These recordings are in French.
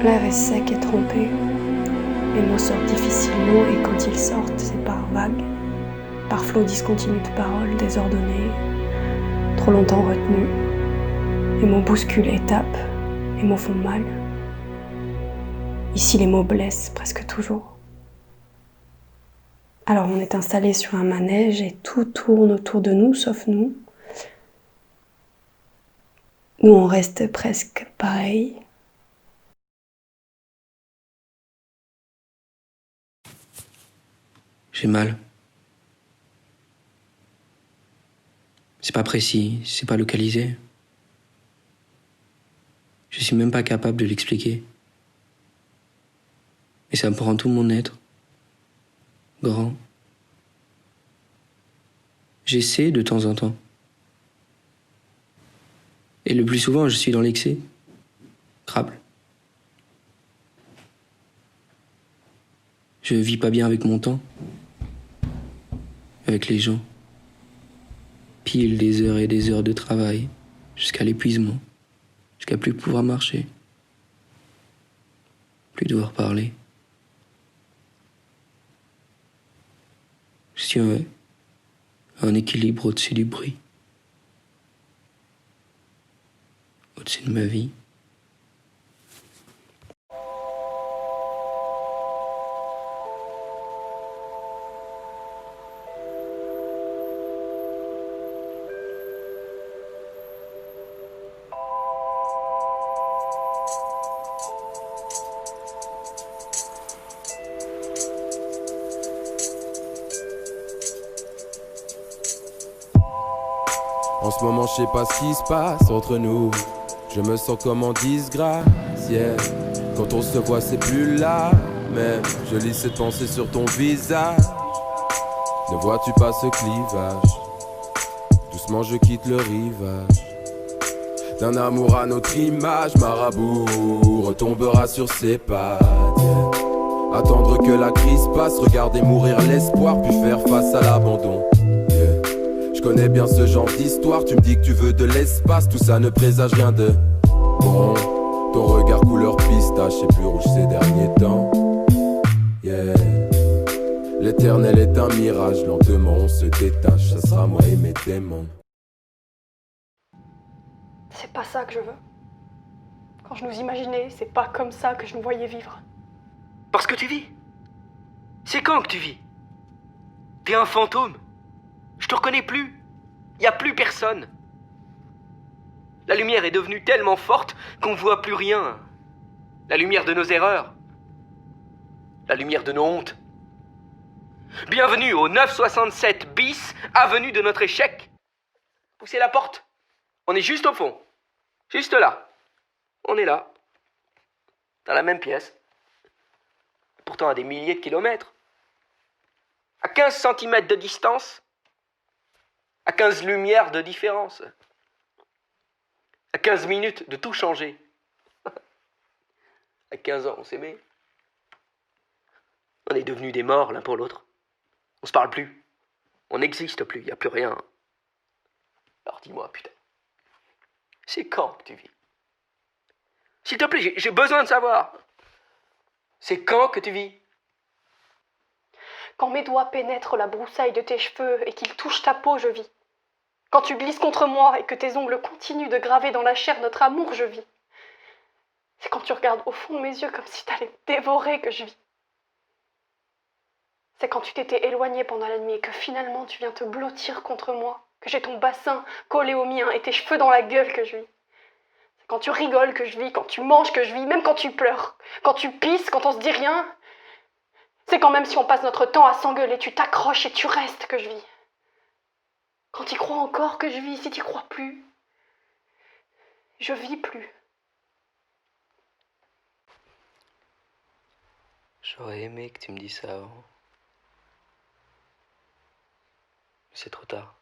L'air est sec et trompé. Les mots sortent difficilement et quand ils sortent, c'est par vagues, par flots discontinus de paroles désordonnées, trop longtemps retenues. Les mots bousculent et tapent, les mots font mal. Ici, les mots blessent presque toujours. Alors on est installé sur un manège et tout tourne autour de nous, sauf nous. Nous, on reste presque pareil. J'ai mal. C'est pas précis, c'est pas localisé. Je suis même pas capable de l'expliquer. Et ça me prend tout mon être. Grand. J'essaie de temps en temps. Et le plus souvent, je suis dans l'excès. Crable. Je vis pas bien avec mon temps. Avec les gens. Pile des heures et des heures de travail. Jusqu'à l'épuisement. Jusqu'à plus pouvoir marcher. Plus devoir parler. Je suis un équilibre au-dessus du bruit. Au-dessus de ma vie. En ce moment, je sais pas ce qui se passe entre nous. Je me sens comme en disgrâce, yeah. Quand on se voit, c'est plus là. Mais je lis cette pensée sur ton visage. Ne vois-tu pas ce clivage? Doucement, je quitte le rivage. D'un amour à notre image, Marabout retombera sur ses pattes, yeah. Attendre que la crise passe, regarder mourir l'espoir, puis faire face à l'abandon. Je connais bien ce genre d'histoire, tu me dis que tu veux de l'espace, tout ça ne présage rien de bon. Ton regard couleur pistache est plus rouge ces derniers temps, yeah. L'éternel est un mirage, lentement on se détache, ça sera moi et mes démons. C'est pas ça que je veux. Quand je nous imaginais, c'est pas comme ça que je nous voyais vivre. Parce que tu vis. C'est quand que tu vis? T'es un fantôme. Je te reconnais plus. Y a plus personne. La lumière est devenue tellement forte qu'on voit plus rien. La lumière de nos erreurs. La lumière de nos hontes. Bienvenue au 967 bis, avenue de notre échec. Poussez la porte. On est juste au fond. Juste là. On est là. Dans la même pièce. Pourtant à des milliers de kilomètres. À 15 centimètres de distance. À 15 lumières de différence. À 15 minutes de tout changer. À 15 ans, on s'aimait. On est devenus des morts l'un pour l'autre. On se parle plus. On n'existe plus, il n'y a plus rien. Alors dis-moi, putain. C'est quand que tu vis? S'il te plaît, j'ai besoin de savoir. C'est quand que tu vis? Quand mes doigts pénètrent la broussaille de tes cheveux et qu'ils touchent ta peau, je vis. Quand tu glisses contre moi et que tes ongles continuent de graver dans la chair notre amour, je vis. C'est quand tu regardes au fond de mes yeux comme si t'allais me dévorer que je vis. C'est quand tu t'étais éloigné pendant la nuit et que finalement tu viens te blottir contre moi, que j'ai ton bassin collé au mien et tes cheveux dans la gueule que je vis. C'est quand tu rigoles que je vis, quand tu manges que je vis, même quand tu pleures, quand tu pisses, quand on se dit rien. C'est quand même si on passe notre temps à s'engueuler, tu t'accroches et tu restes que je vis. Quand tu crois encore que je vis, si tu crois plus, je vis plus. J'aurais aimé que tu me dises ça avant. Mais c'est trop tard.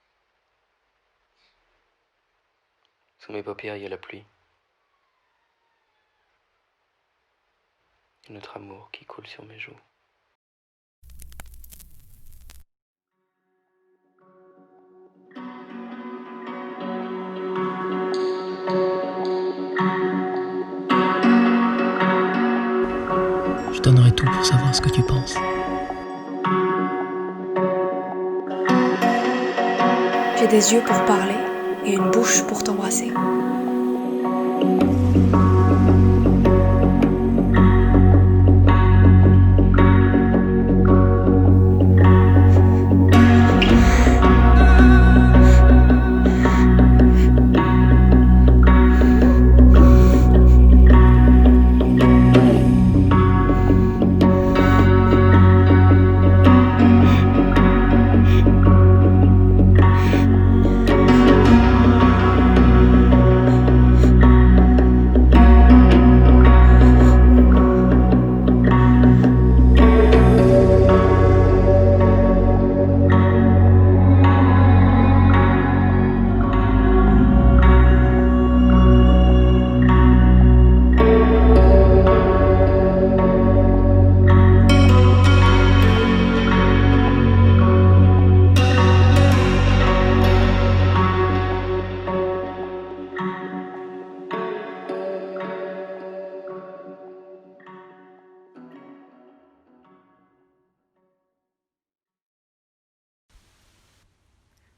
Sous mes paupières, il y a la pluie. Et notre amour qui coule sur mes joues. tout pour savoir ce que tu penses. J'ai des yeux pour parler et une bouche pour t'embrasser.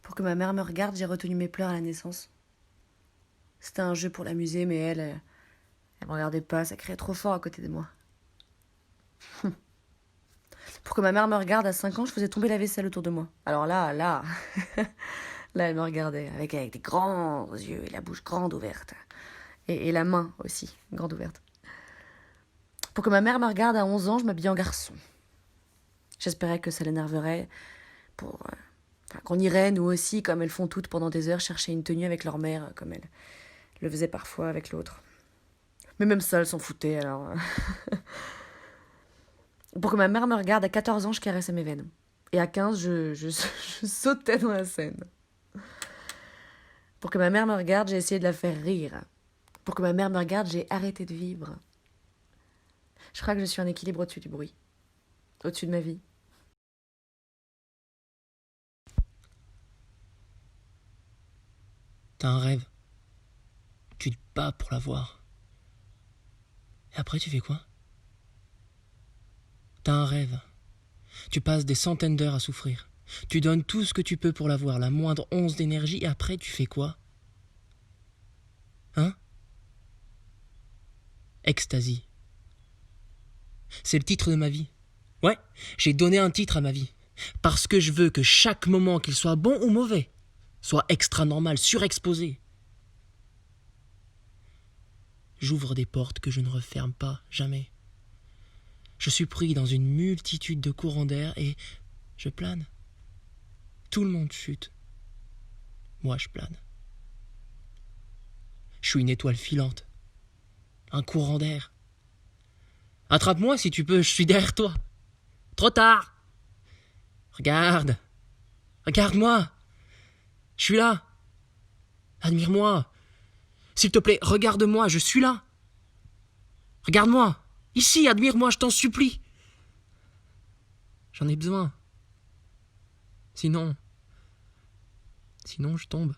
Pour que ma mère me regarde, j'ai retenu mes pleurs à la naissance. C'était un jeu pour l'amuser, mais elle me regardait pas, ça criait trop fort à côté de moi. Pour que ma mère me regarde, à 5 ans, je faisais tomber la vaisselle autour de moi. Alors là, là, elle me regardait, avec des grands yeux et la bouche grande ouverte. Et la main aussi, grande ouverte. Pour que ma mère me regarde, à 11 ans, je m'habillais en garçon. J'espérais que ça l'énerverait qu'on irait, nous aussi, comme elles font toutes pendant des heures, chercher une tenue avec leur mère, comme elles le faisaient parfois avec l'autre. Mais même ça, elles s'en foutaient, alors... Pour que ma mère me regarde, à 14 ans, je caressais mes veines. Et à 15, je sautais dans la Seine. Pour que ma mère me regarde, j'ai essayé de la faire rire. Pour que ma mère me regarde, j'ai arrêté de vivre. Je crois que je suis en équilibre au-dessus du bruit. Au-dessus de ma vie. T'as un rêve. Tu te bats pour l'avoir. Et après, tu fais quoi? T'as un rêve. Tu passes des centaines d'heures à souffrir. Tu donnes tout ce que tu peux pour l'avoir, la moindre once d'énergie, et après, tu fais quoi? Hein? Ecstasy. C'est le titre de ma vie. Ouais, j'ai donné un titre à ma vie. Parce que je veux que chaque moment, qu'il soit bon ou mauvais, soit extra normal, surexposé. J'ouvre des portes que je ne referme pas, jamais. Je suis pris dans une multitude de courants d'air et je plane. Tout le monde chute. Moi, je plane. Je suis une étoile filante. Un courant d'air. Attrape-moi si tu peux, je suis derrière toi. Trop tard. Regarde. Regarde-moi. Je suis là. Admire-moi. S'il te plaît, regarde-moi, je suis là. Regarde-moi. Ici, admire-moi, je t'en supplie. J'en ai besoin. Sinon, je tombe.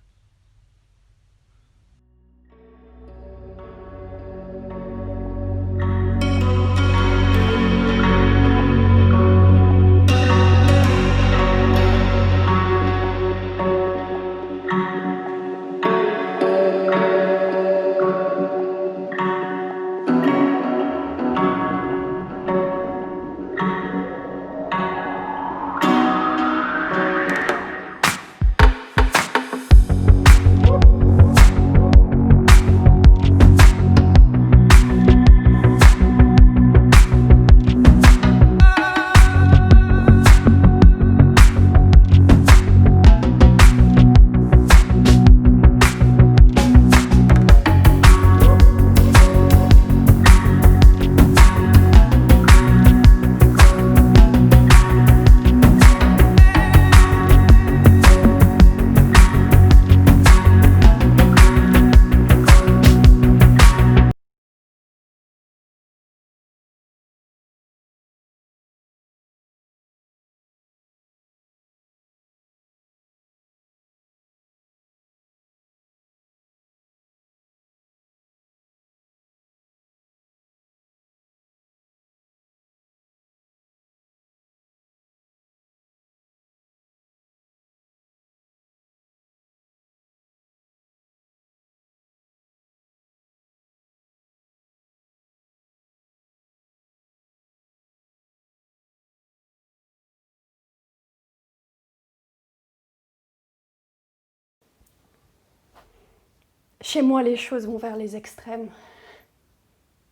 Chez moi, les choses vont vers les extrêmes.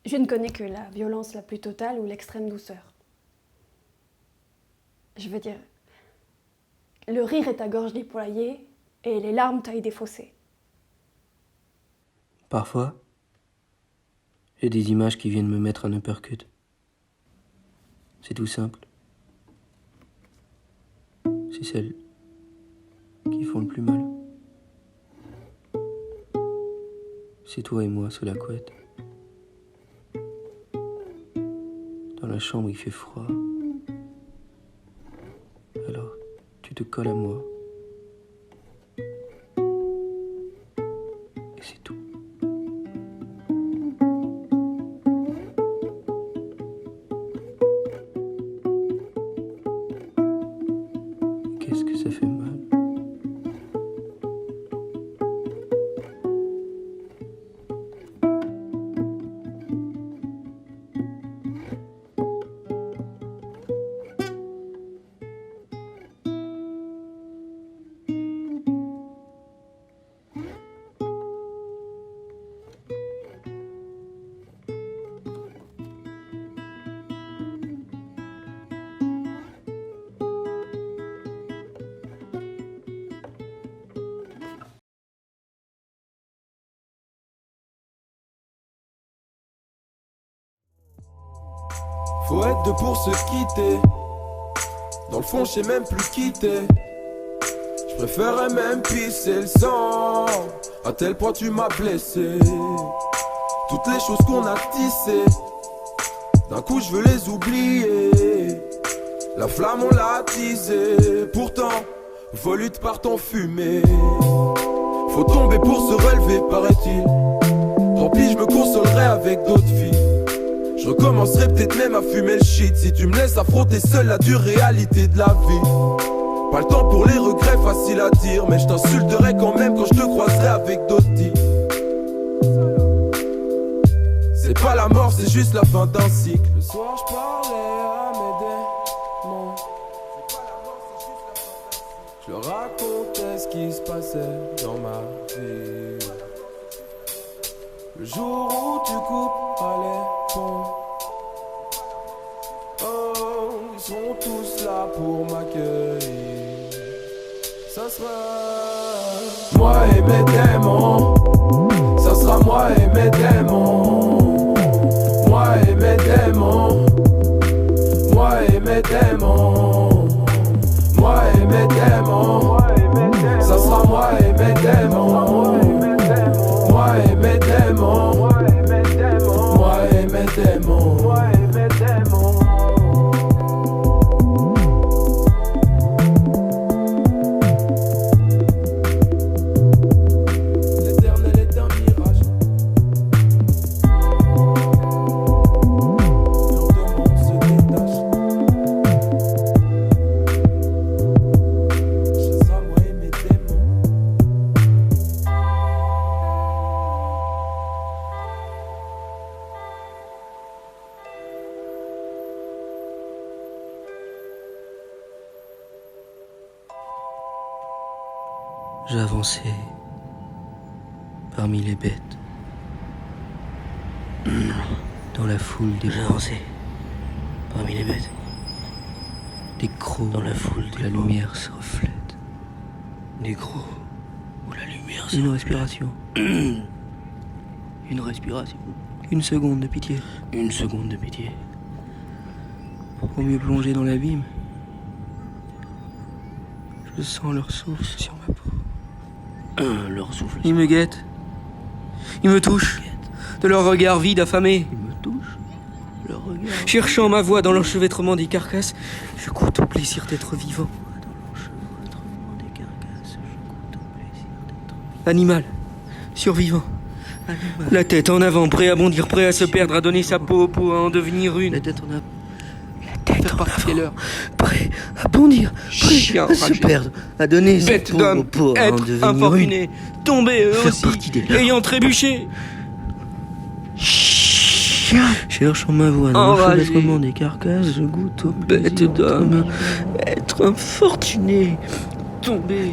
Je ne connais que la violence la plus totale ou l'extrême douceur. Je veux dire, le rire est à gorge déployée et les larmes taillent des fossés. Parfois, j'ai des images qui viennent me mettre un uppercut. C'est tout simple. C'est celles qui font le plus mal. C'est toi et moi sous la couette. Dans la chambre, il fait froid. Alors, tu te colles à moi. Et c'est tout. Qu'est-ce que ça fait mal? Faut être deux pour se quitter. Dans le fond, je sais même plus quitter. Je préférerais même pisser le sang. À tel point tu m'as blessé. Toutes les choses qu'on a tissées, d'un coup je veux les oublier. La flamme on l'a attisée. Pourtant, volute part en fumée. Faut tomber pour se relever, paraît-il. Tant pis, je me consolerai avec d'autres filles. Je recommencerai peut-être même à fumer le shit si tu me laisses affronter seul la dure réalité de la vie. Pas le temps pour les regrets, facile à dire, mais je t'insulterai quand même quand je te croiserai avec d'autres types. C'est pas la mort, c'est juste la fin d'un cycle. Le soir je parlais à mes démons. Je leur racontais ce qui se passait dans ma vie. Le jour où tu couperas les ponts, oh, ils sont tous là pour m'accueillir. Ça sera moi et mes démons. Ça sera moi et mes démons. Moi et mes démons. Moi et mes démons. Moi et mes démons. Ça sera moi et mes démons. Moi et mes démons. Moi et mes démons. Moi et mes démons. Moi et mes démons. L'éternel est un mirage. Lourdement se détache. Ce sera moi et mes démons. J'avançais parmi les bêtes, dans la foule des J'avançais parmi les bêtes. des crocs Dans la foule où des la crocs. lumière se reflète. Des gros où la lumière se Une reflète. respiration, Une respiration. une seconde de pitié, Une seconde de pitié. pour mieux plonger dans l'abîme. Je sens leur souffle sur ma peau. Leur souffle. Ils me guettent, ils me touchent, de leur regard vide, affamé. Ils me touchent. Leur regard. Cherchant ma voix dans l'enchevêtrement des carcasses, je goûte au plaisir d'être vivant. Dans l'enchevêtrement des carcasses, je goûte au plaisir d'être Animal, survivant, animal. la tête en avant, prêt à bondir, prêt à se perdre, à donner sa peau à en devenir une. La tête en avant. Faire partie des leurs. Prêt à bondir. Prêt Chien à se enragé. perdre. À donner sa Bête peau d'homme, au pauvre, à en être devenir une. infortuné, tombé eux Faire aussi, partie des leurs. ayant trébuché. Chien. Cherchant ma voix dans Enragé. l'enchevêtrement des carcasses, je goûte au Bête plaisir d'homme. d'être infortuné, tombé